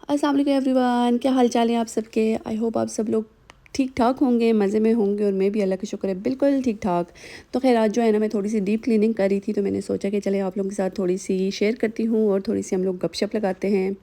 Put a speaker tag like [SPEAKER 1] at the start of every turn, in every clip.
[SPEAKER 1] अस्सलाम वालेकुम एवरीवन, क्या हाल चाल है आप सबके। आई होप आप सब लोग ठीक ठाक होंगे, मज़े में होंगे और मैं भी अल्लाह का शुक्र है बिल्कुल ठीक ठाक। तो खैर आज जो है ना मैं थोड़ी सी डीप क्लीनिंग कर रही थी, तो मैंने सोचा कि चले आप लोगों के साथ थोड़ी सी शेयर करती हूँ और थोड़ी सी हम लोग गपशप लगाते हैं।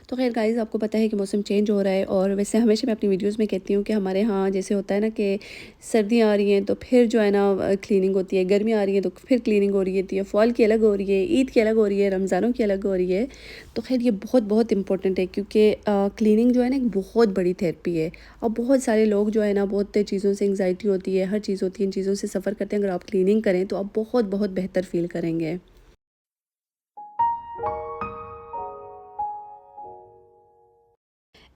[SPEAKER 1] तो खैर गाइज़, आपको पता है कि मौसम चेंज हो रहा है और वैसे हमेशा मैं अपनी वीडियोस में कहती हूँ कि हमारे यहाँ जैसे होता है ना कि सर्दियाँ आ रही हैं तो फिर जो है ना क्लीनिंग होती है, गर्मी आ रही है तो फिर क्लीनिंग हो रही होती है, फॉल की अलग हो रही है, ईद की अलग हो रही है, रमज़ानों की अलग हो रही है। तो खैर ये बहुत बहुत इंपॉर्टेंट है क्योंकि क्लीनिंग जो है ना एक बहुत बड़ी थेरेपी है। और बहुत सारे लोग जो है ना बहुत चीज़ों से एंग्जाइटी होती है, हर चीज़ होती है, इन चीज़ों से सफ़र करते हैं। अगर आप क्लीनिंग करें तो आप बहुत बहुत बेहतर फ़ील करेंगे।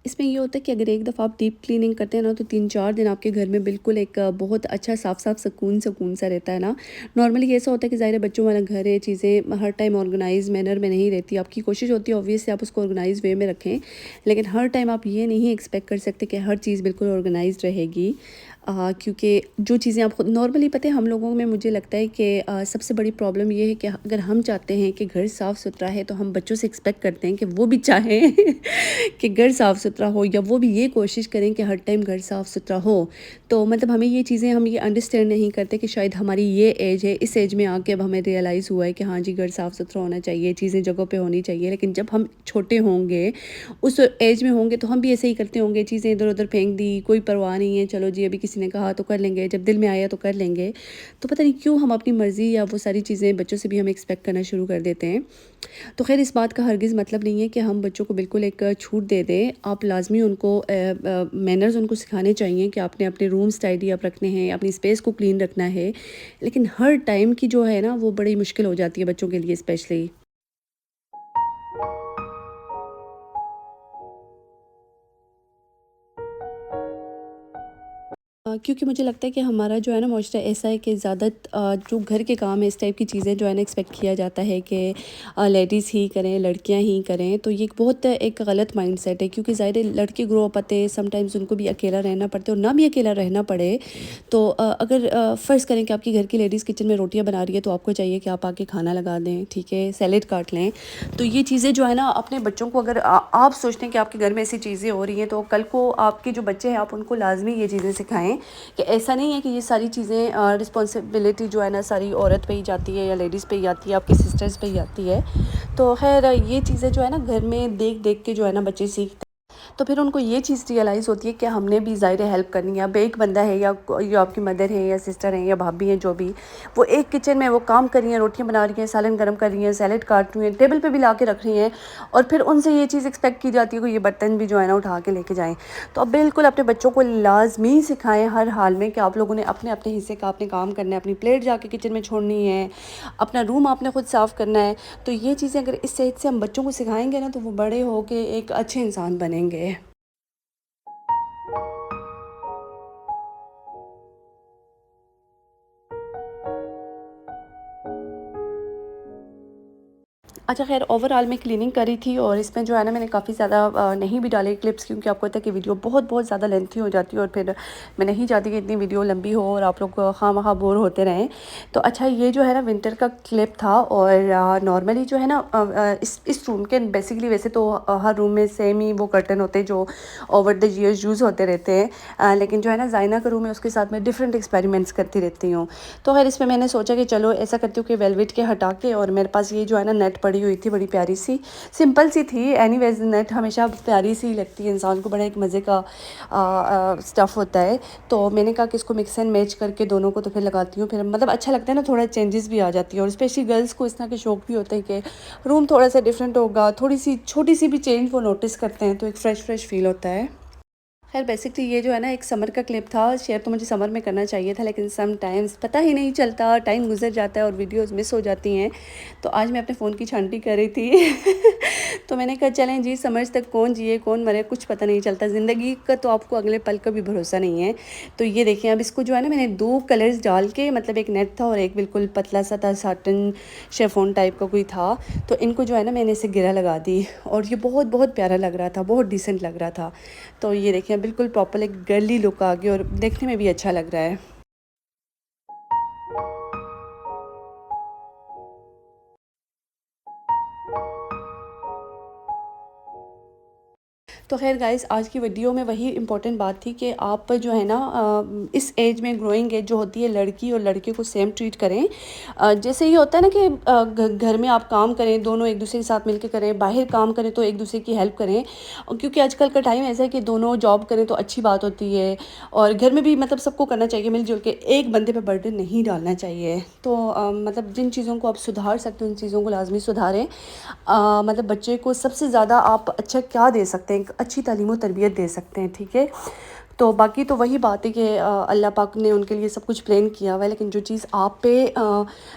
[SPEAKER 1] इसमें ये होता है कि अगर एक दफ़ा आप डीप क्लीनिंग करते हैं ना तो 3-4 दिन आपके घर में बिल्कुल एक बहुत अच्छा साफ-साफ सुकून सा रहता है ना। नॉर्मली ऐसा होता है कि ज़ाहिर है बच्चों वाला घर है, चीज़ें हर टाइम ऑर्गेनाइज़ मैनर में नहीं रहती। आपकी कोशिश होती है ऑब्वियसली आप उसको ऑर्गेनाइज़ वे में रखें, लेकिन हर टाइम आप ये नहीं एक्सपेक्ट कर सकते कि हर चीज़ बिल्कुल ऑर्गेनाइज़्ड रहेगी। क्योंकि जो चीज़ें आप खुद नॉर्मली पता है हम लोगों में मुझे लगता है कि सबसे बड़ी प्रॉब्लम ये है कि अगर हम चाहते हैं कि घर साफ़-सुथरा है तो हम बच्चों से एक्सपेक्ट करते हैं कि वो भी चाहें कि घर साफ़-सुथरा हो या वो भी ये कोशिश करें कि हर टाइम घर साफ़-सुथरा हो। तो मतलब हमें ये चीज़ें हम ये अंडरस्टैंड नहीं करते कि शायद हमारी ये एज है, इस एज में आके अब हमें रियलाइज़ हुआ है कि हाँ जी, घर साफ़-सुथरा होना चाहिए, चीज़ें जगह पे होनी चाहिए। लेकिन जब हम छोटे होंगे, उस एज में होंगे तो हम भी ऐसे ही करते होंगे, चीज़ें इधर-उधर फेंक दी, कोई परवाह नहीं है, चलो जी अभी किसी ने कहा तो कर लेंगे, जब दिल में आया तो कर लेंगे। तो पता नहीं क्यों हम अपनी मर्ज़ी या वो सारी चीज़ें बच्चों से भी हम एक्सपेक्ट करना शुरू कर देते हैं। तो ख़ैर इस बात का हरगिज़ मतलब नहीं है कि हम बच्चों को बिल्कुल एक छूट दे दें। आप लाज़मी उनको मैनर्स उनको सिखाने चाहिए कि आपने अपने रूम्स टाइडी अप रखने हैं, अपनी स्पेस को क्लीन रखना है। लेकिन हर टाइम की जो है ना वो बड़ी मुश्किल हो जाती है बच्चों के लिए स्पेशली। क्योंकि मुझे लगता है कि हमारा जो है ना माशरा ऐसा है कि ज़्यादा जो घर के काम है इस टाइप की चीज़ें जो है ना एक्सपेक्ट किया जाता है कि लेडीज़ ही करें, लड़कियां ही करें। तो ये एक बहुत एक गलत माइंडसेट है क्योंकि ज़ाहिर है लड़के ग्रो अप आते हैं, समटाइम्स उनको भी अकेला रहना पड़ता है और ना भी अकेला रहना पड़े तो अगर फ़र्ज़ करें कि आपकी घर की लेडीज़ किचन में रोटियां बना रही है तो आपको चाहिए कि आप आके खाना लगा दें, ठीक है, सैलेड काट लें। तो ये चीज़ें जो है ना अपने बच्चों को अगर आप सोचते हैं कि आपके घर में ऐसी चीज़ें हो रही हैं तो कल को आपके जो बच्चे हैं आप उनको लाजमी ये चीज़ें सिखाएं कि ऐसा नहीं है कि ये सारी चीज़ें रिस्पॉन्सिबिलिटी जो है ना सारी औरत पे ही जाती है या लेडीज़ पे ही आती है, आपकी सिस्टर्स पे ही आती है। तो खैर ये चीज़ें जो है ना घर में देख देख के जो है ना बच्चे सीखते हैं। तो फिर उनको ये चीज़ रियलाइज़ होती है कि हमने भी ज़ाहिर है हेल्प करनी है। अब एक बंदा है या आपकी मदर है या सिस्टर है या भाभी है जो भी, वो एक किचन में वो काम कर रही हैं, रोटियां बना रही हैं, सालन गर्म कर रही हैं, सैलेड काट रही हैं, टेबल पे भी ला के रख रही हैं और फिर उनसे ये चीज़ एक्सपेक्ट की जाती है कि ये बर्तन भी जो है ना उठा के लेके जाएँ। तो अब बिल्कुल अपने बच्चों को लाज़मी सिखाएँ हर हाल में कि आप लोगों ने अपने-अपने हिस्से का आपने काम करना है, अपनी प्लेट जाके किचन में छोड़नी है, अपना रूम आपने खुद साफ़ करना है। तो ये चीज़ें अगर इस सेज से हम बच्चों को सिखाएँगे ना तो वो बड़े होके एक अच्छे इंसान बनेंगे। अच्छा ख़ैर ओवरऑल मैं क्लीनिंग करी थी और इसमें जो है ना मैंने काफ़ी ज़्यादा नहीं भी डाले क्लिप्स क्योंकि आपको पता है कि वीडियो बहुत बहुत ज़्यादा लेंथी हो जाती है और फिर मैं नहीं चाहती कि इतनी वीडियो लंबी हो और आप लोग खामखा बोर होते रहें। तो अच्छा ये जो है ना विंटर का क्लिप था और नॉर्मली जो है ना इस रूम के बेसिकली वैसे तो हर रूम में सेम ही वो कर्टन होते हैं जो ओवर द ईयर्स यूज़ होते रहते हैं। लेकिन जो है ना ज़ाइना का रूम है उसके साथ मैं डिफरेंट एक्सपेरिमेंट्स करती रहती हूँ। तो खैर इसमें मैंने सोचा कि चलो ऐसा करती हूँ कि वेलवेट के हटा के और मेरे पास ये जो है ना नेट पड़ी हुई थी बड़ी प्यारी सी, सिंपल सी थी। एनीवेज नेट हमेशा प्यारी सी लगती है इंसान को, बड़ा एक मज़े का स्टफ़ होता है। तो मैंने कहा कि इसको मिक्स एंड मैच करके दोनों को तो फिर लगाती हूँ, फिर मतलब अच्छा लगता है ना, थोड़ा चेंजेस भी आ जाती है और स्पेशली गर्ल्स को इस तरह के शौक भी होते हैं कि रूम थोड़ा सा डिफरेंट होगा, थोड़ी सी छोटी सी भी चेंज वो नोटिस करते हैं तो एक फ़्रेश फ़्रेश फ़ील होता है। खैर बेसिकली ये जो है ना एक समर का क्लिप था, शेयर तो मुझे समर में करना चाहिए था लेकिन सम टाइम्स पता ही नहीं चलता, टाइम गुजर जाता है और वीडियोस मिस हो जाती हैं। तो आज मैं अपने फ़ोन की छांटी कर रही थी तो मैंने कहा चलें जी, समझ तक कौन जिए कौन मरे कुछ पता नहीं चलता, ज़िंदगी का तो आपको अगले पल का भी भरोसा नहीं है। तो ये देखिए अब इसको जो है ना मैंने 2 कलर्स डाल के, मतलब एक नेट था और एक बिल्कुल पतला सा था, साटन शिफॉन टाइप का कोई था। तो इनको जो है ना मैंने इसे गिरा लगा दी और ये बहुत बहुत प्यारा लग रहा था, बहुत डिसेंट लग रहा था। तो ये देखिए बिल्कुल प्रॉपर एक गर्ली लुक आ गई और देखने में भी अच्छा लग रहा है। तो खैर गाइस, आज की वीडियो में वही इम्पोर्टेंट बात थी कि आप जो है ना इस एज में, ग्रोइंग एज जो होती है, लड़की और लड़के को सेम ट्रीट करें। जैसे ये होता है ना कि घर में आप काम करें, दोनों एक दूसरे के साथ मिलकर करें, बाहर काम करें तो एक दूसरे की हेल्प करें। क्योंकि आजकल का टाइम ऐसा है कि दोनों जॉब करें तो अच्छी बात होती है, और घर में भी मतलब सबको करना चाहिए मिलजुल के, एक बंदे पे बर्डन नहीं डालना चाहिए। तो मतलब जिन चीज़ों को आप सुधार सकते हो उन चीज़ों को लाजमी सुधारें। मतलब बच्चे को सबसे ज़्यादा आप अच्छा क्या दे सकते हैं, एक अच्छी तालीम और तरबियत दे सकते हैं, ठीक है। तो बाकी तो वही बात है कि अल्लाह पाक ने उनके लिए सब कुछ प्लान किया हुआ है, लेकिन जो चीज़ आप पे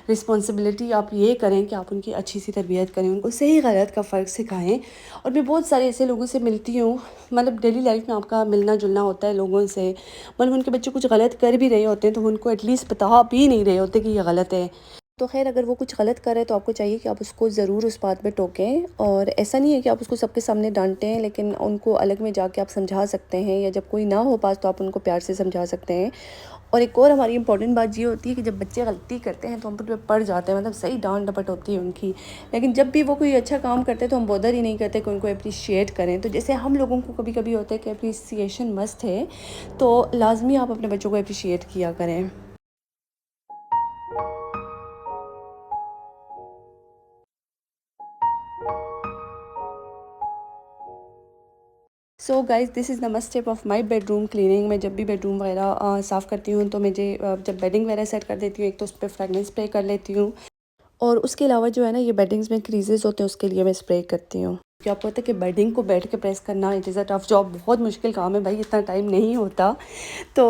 [SPEAKER 1] रिस्पॉन्सिबिलिटी आप ये करें कि आप उनकी अच्छी सी तरबियत करें, उनको सही गलत का फ़र्क सिखाएं। और मैं बहुत सारे ऐसे लोगों से मिलती हूँ, मतलब डेली लाइफ में आपका मिलना जुलना होता है लोगों से, मतलब उनके बच्चे कुछ गलत कर भी रहे होते हैं तो उनको एटलीस्ट बता भी नहीं रहे होते कि ये गलत है। तो खैर, अगर वो कुछ गलत करे तो आपको चाहिए कि आप उसको ज़रूर उस बात पे टोकें। और ऐसा नहीं है कि आप उसको सबके सामने डांटें, लेकिन उनको अलग में जाके आप समझा सकते हैं, या जब कोई ना हो पास तो आप उनको प्यार से समझा सकते हैं। और एक और हमारी इंपॉर्टेंट बात ये होती है कि जब बच्चे गलती करते हैं तो हम उन पर पड़ जाते हैं, मतलब सही डांट डपट होती है उनकी। लेकिन जब भी वो कोई अच्छा काम करते हैं तो हम बॉदर ही नहीं करते कि उनको अप्रिशिएट करें। तो जैसे हम लोगों को कभी कभी होता है कि अप्रिसिएशन मस्ट है, तो लाजमी आप अपने बच्चों को अप्रिशिएट किया करें। So guys, this is the must step of my bedroom cleaning. मैं जब भी बेडरूम वगैरह साफ़ करती हूँ तो मुझे जब बेडिंग वगैरह सेट कर देती हूँ, एक तो उस पर फ्रेगनेंस स्प्रे कर लेती हूँ, और उसके अलावा जो है ना, ये बेडिंग्स में क्रीजेज़ होते हैं उसके लिए मैं स्प्रे करती हूँ। क्या आपको पता है कि बेडिंग को बैठ के प्रेस करना it is a tough job, बहुत मुश्किल काम है भाई, इतना टाइम नहीं होता। तो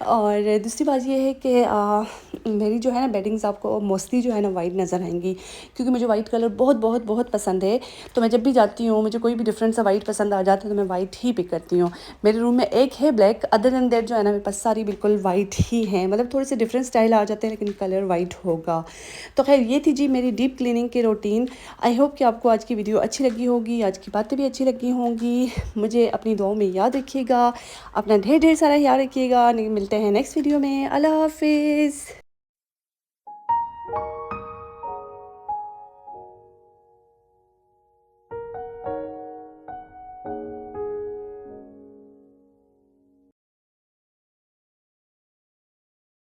[SPEAKER 1] और दूसरी बात ये है कि मेरी जो है ना बेडिंग्स आपको मोस्टली जो है ना वाइट नज़र आएंगी, क्योंकि मुझे वाइट कलर बहुत बहुत बहुत पसंद है। तो मैं जब भी जाती हूँ, मुझे कोई भी डिफरेंट सा वाइट पसंद आ जाता है तो मैं वाइट ही पिक करती हूँ। मेरे रूम में एक है ब्लैक, अदर देन दैट जो है ना मेरे पास सारी बिल्कुल वाइट ही हैं, मतलब थोड़े से डिफरेंट स्टाइल आ जाते हैं लेकिन कलर वाइट होगा। तो खैर, ये थी जी मेरी डीप क्लीनिंग की रूटीन। आई होप कि आपको आज की वीडियो अच्छी लगी होगी, आज की बातें भी अच्छी लगी होंगी। मुझे अपनी दुआओं में याद रखिएगा, अपना ढेर ढेर सारा याद रखिएगा। मिलते हैं नेक्स्ट वीडियो में। अल्लाह हाफिज़।